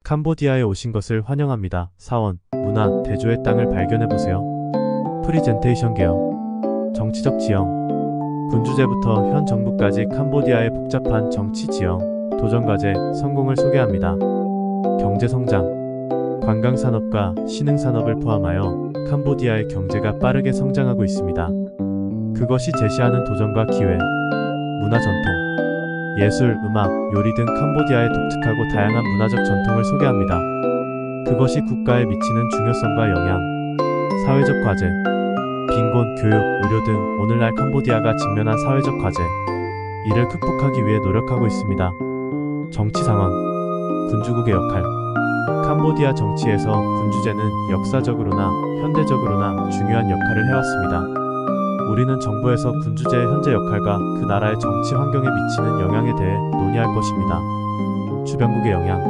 캄보디아에 오신 것을 환영합니다. 사원, 문화, 대조의 땅을 발견해보세요. 프리젠테이션 계열, 정치적 지형, 군주제부터 현 정부까지 캄보디아의 복잡한 정치 지형, 도전과제, 성공을 소개합니다. 경제성장, 관광산업과 신흥산업을 포함하여 캄보디아의 경제가 빠르게 성장하고 있습니다. 그것이 제시하는 도전과 기회, 문화 전통, 예술, 음악, 요리 등 캄보디아의 독특하고 다양한 문화적 전통을 소개합니다. 그것이 국가에 미치는 중요성과 영향, 사회적 과제, 빈곤, 교육, 의료 등 오늘날 캄보디아가 직면한 사회적 과제, 이를 극복하기 위해 노력하고 있습니다. 정치 상황, 군주국의 역할. 캄보디아 정치에서 군주제는 역사적으로나 현대적으로나 중요한 역할을 해왔습니다. 우리는 정부에서 군주제의 현재 역할과 그 나라의 정치 환경에 미치는 영향에 대해 논의할 것입니다. 주변국의 영향.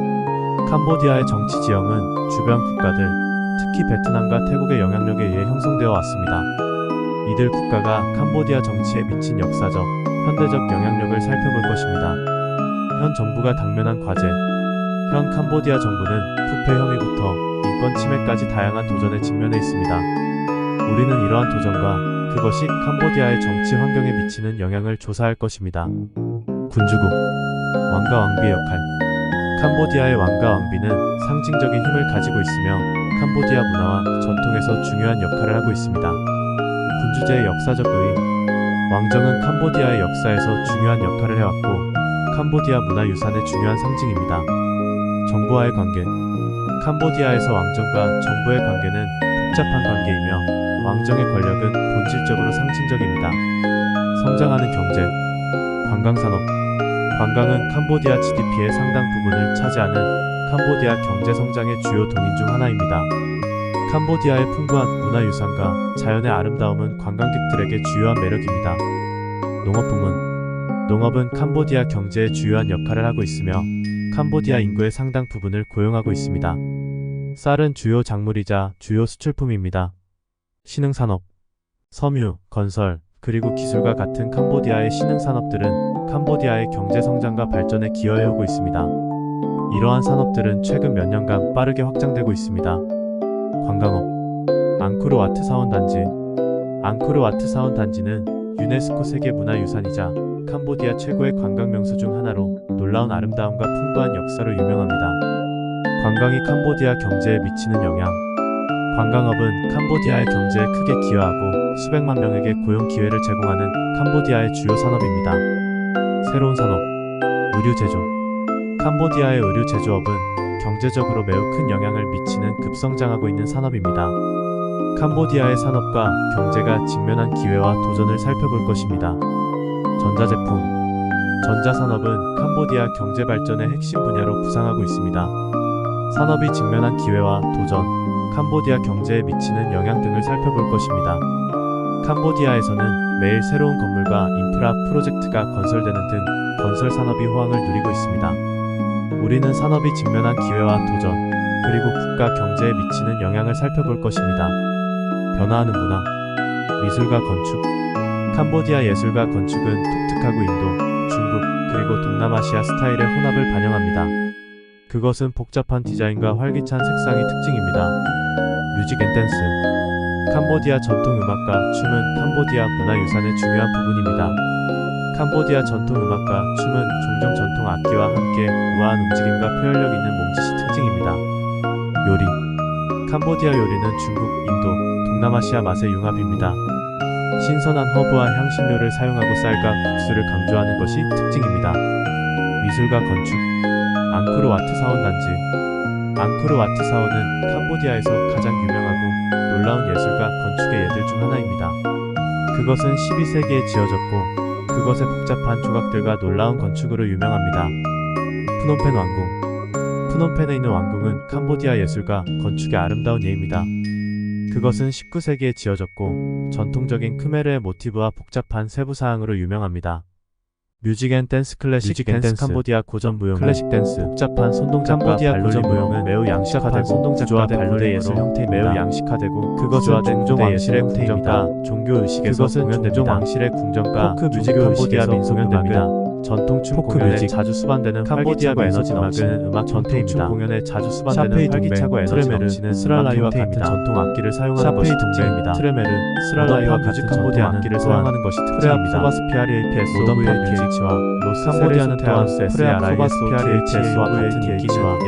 캄보디아의 정치 지형은 주변 국가들, 특히 베트남과 태국의 영향력에 의해 형성되어 왔습니다. 이들 국가가 캄보디아 정치에 미친 역사적, 현대적 영향력을 살펴볼 것입니다. 현 정부가 당면한 과제. 현 캄보디아 정부는 부패 혐의부터 인권 침해까지 다양한 도전에 직면해 있습니다. 우리는 이러한 도전과 그것이 캄보디아의 정치 환경에 미치는 영향을 조사할 것입니다. 군주국, 왕과 왕비의 역할. 캄보디아의 왕과 왕비는 상징적인 힘을 가지고 있으며 캄보디아 문화와 전통에서 중요한 역할을 하고 있습니다. 군주제의 역사적 의의. 왕정은 캄보디아의 역사에서 중요한 역할을 해왔고 캄보디아 문화유산의 중요한 상징입니다. 정부와의 관계. 캄보디아에서 왕정과 정부의 관계는 복잡한 관계이며 왕정의 권력은 본질적으로 상징적입니다. 성장하는 경제, 관광산업. 관광은 캄보디아 GDP의 상당 부분을 차지하는 캄보디아 경제 성장의 주요 동인 중 하나입니다. 캄보디아의 풍부한 문화유산과 자연의 아름다움은 관광객들에게 주요한 매력입니다. 농업 부문. 농업은 캄보디아 경제에 주요한 역할을 하고 있으며 캄보디아 인구의 상당 부분을 고용하고 있습니다. 쌀은 주요 작물이자 주요 수출품입니다. 신흥산업, 섬유, 건설, 그리고 기술과 같은 캄보디아의 신흥산업들은 캄보디아의 경제성장과 발전에 기여해오고 있습니다. 이러한 산업들은 최근 몇 년간 빠르게 확장되고 있습니다. 관광업, 앙코르와트 사원단지. 앙코르와트 사원단지는 유네스코 세계문화유산이자 캄보디아 최고의 관광명소 중 하나로 놀라운 아름다움과 풍부한 역사로 유명합니다. 관광이 캄보디아 경제에 미치는 영향. 관광업은 캄보디아의 경제에 크게 기여하고 수백만 명에게 고용 기회를 제공하는 캄보디아의 주요 산업입니다. 새로운 산업, 의류 제조. 캄보디아의 의류 제조업은 경제적으로 매우 큰 영향을 미치는 급성장하고 있는 산업입니다. 캄보디아의 산업과 경제가 직면한 기회와 도전을 살펴볼 것입니다. 전자제품. 전자산업은 캄보디아 경제 발전의 핵심 분야로 부상하고 있습니다. 산업이 직면한 기회와 도전, 캄보디아 경제에 미치는 영향 등을 살펴볼 것입니다. 캄보디아에서는 매일 새로운 건물과 인프라 프로젝트가 건설되는 등 건설 산업이 호황을 누리고 있습니다. 우리는 산업이 직면한 기회와 도전, 그리고 국가 경제에 미치는 영향을 살펴볼 것입니다. 변화하는 문화, 미술과 건축. 캄보디아 예술과 건축은 독특하고 인도, 중국, 그리고 동남아시아 스타일의 혼합을 반영합니다. 그것은 복잡한 디자인과 활기찬 색상이 특징입니다. 뮤직 앤 댄스. 캄보디아 전통 음악과 춤은 캄보디아 문화유산의 중요한 부분입니다. 캄보디아 전통 음악과 춤은 종종 전통 악기와 함께 우아한 움직임과 표현력 있는 몸짓이 특징입니다. 요리. 캄보디아 요리는 중국, 인도, 동남아시아 맛의 융합입니다. 신선한 허브와 향신료를 사용하고 쌀과 국수를 강조하는 것이 특징입니다. 미술과 건축. 앙코르와트 사원단지. 앙코르와트 사원은 캄보디아에서 가장 유명하고 놀라운 예술과 건축의 예들 중 하나입니다. 그것은 12세기에 지어졌고 그것의 복잡한 조각들과 놀라운 건축으로 유명합니다. 프놈펜 왕궁. 프놈펜에 있는 왕궁은 캄보디아 예술과 건축의 아름다운 예입니다. 그것은 19세기에 지어졌고 전통적인 크메르의 모티브와 복잡한 세부 사항으로 유명합니다. 뮤직 앤 댄스. 클래식 댄스. 캄보디아 고전 무용. 클래식 댄스. 복잡한 손동작과 캄보디아 고전 무용은 매우 양식화되고 손동작과 발로레 예술 형태입니다. 매우 양식화되고 그것은 종종 왕실의 궁정과 종교 의식에서 공연됩니다. 왕실의 궁정과 포크 뮤직 캄보디아 민속 음악입니다. 전통춤 포크 공연에 뮤직, 자주 수반되는 캄보디아 활기차고 에너지 민속 넘치는 음악 전통춤 전통입니다. 공연에 자주 샤페이 수반되는 동맹, 활기차고 에너지 트레메르, 넘치는 스랄라이와 음악 같은 전통입니다. 전통 악기를 사용하는 샤페이 것이 동맹, 특징입니다. 트레메르, 스랄라이와 모던팝 같은 뮤직 전통 캄보디아는 악기를 또한 사용하는 것이 프레아 특징입니다. 소바스피아리 APS, 모던팝 OVA 뮤직과 로스 캄보디아는 또한 세레스테아누스 프레아 SRIS 소바스피아리 OTHS와 같은 인기는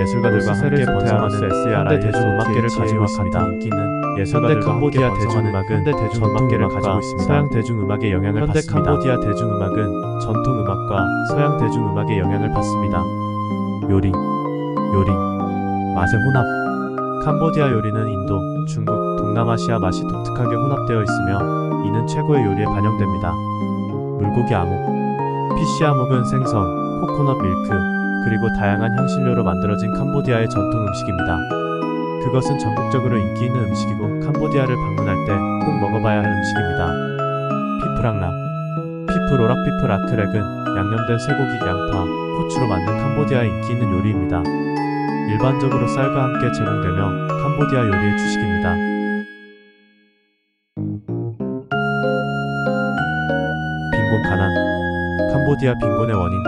예술가들과 함께 번성하는 현대 대중음악계를 가지고 있습니다. 인기는 예술가들과 캄보디아 대중음악은 현대 대중음악계를 가지고 있습니다. 서양 대중음악의 영향을 현대 받습니다. 캄보디아 대중음악은 전통 음악과 서양 대중음악의 영향을 받습니다. 요리 맛의 혼합. 캄보디아 요리는 인도, 중국, 동남아시아 맛이 독특하게 혼합되어 있으며 이는 최고의 요리에 반영됩니다. 물고기 아목. 피쉬 아목은 생선, 코코넛 밀크, 그리고 다양한 향신료로 만들어진 캄보디아의 전통 음식입니다. 그것은 전국적으로 인기 있는 음식이고 캄보디아를 방문할 때 꼭 먹어봐야 할 음식입니다. 피프랑락. 피프로락 피프라크렉은 양념된 쇠고기, 양파, 고추로 만든 캄보디아의 인기 있는 요리입니다. 일반적으로 쌀과 함께 제공되며 캄보디아 요리의 주식입니다. 빈곤 가난. 캄보디아 빈곤의 원인.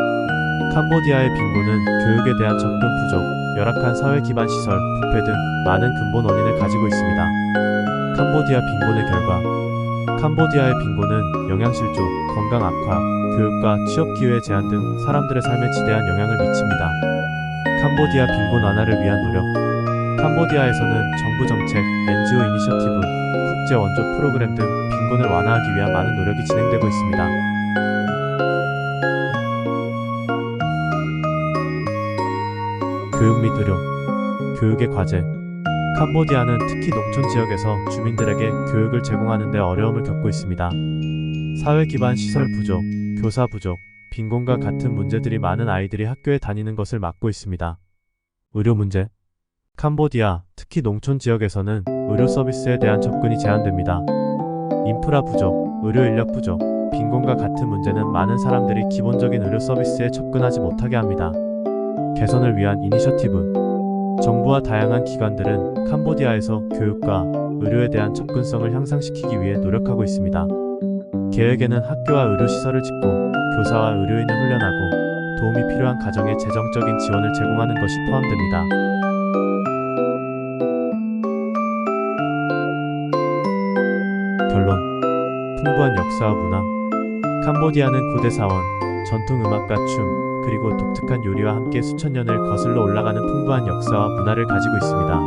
캄보디아의 빈곤은 교육에 대한 접근 부족, 열악한 사회 기반 시설, 부패 등 많은 근본 원인을 가지고 있습니다. 캄보디아 빈곤의 결과. 캄보디아의 빈곤은 영양실조, 건강 악화, 교육과 취업 기회 제한 등 사람들의 삶에 지대한 영향을 미칩니다. 캄보디아 빈곤 완화를 위한 노력. 캄보디아에서는 정부 정책, NGO 이니셔티브, 국제 원조 프로그램 등 빈곤을 완화하기 위한 많은 노력이 진행되고 있습니다. 교육 및 의료. 교육의 과제. 캄보디아는 특히 농촌 지역에서 주민들에게 교육을 제공하는 데 어려움을 겪고 있습니다. 사회 기반 시설 부족, 교사 부족, 빈곤과 같은 문제들이 많은 아이들이 학교에 다니는 것을 막고 있습니다. 의료 문제. 캄보디아, 특히 농촌 지역에서는 의료 서비스에 대한 접근이 제한됩니다. 인프라 부족, 의료 인력 부족, 빈곤과 같은 문제는 많은 사람들이 기본적인 의료 서비스에 접근하지 못하게 합니다. 개선을 위한 이니셔티브. 정부와 다양한 기관들은 캄보디아에서 교육과 의료에 대한 접근성을 향상시키기 위해 노력하고 있습니다. 계획에는 학교와 의료시설을 짓고 교사와 의료인을 훈련하고 도움이 필요한 가정에 재정적인 지원을 제공하는 것이 포함됩니다. 결론. 풍부한 역사와 문화. 캄보디아는 고대 사원, 전통 음악과 춤, 그리고 독특한 요리와 함께 수천 년을 거슬러 올라가는 풍부한 역사와 문화를 가지고 있습니다.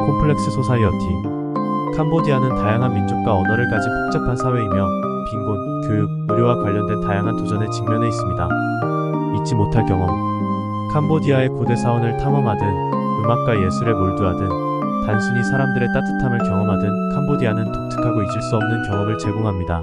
콤플렉스 소사이어티. 캄보디아는 다양한 민족과 언어를 가진 복잡한 사회이며 빈곤, 교육, 의료와 관련된 다양한 도전에 직면해 있습니다. 잊지 못할 경험. 캄보디아의 고대 사원을 탐험하든 음악과 예술에 몰두하든 단순히 사람들의 따뜻함을 경험하든 캄보디아는 독특하고 잊을 수 없는 경험을 제공합니다.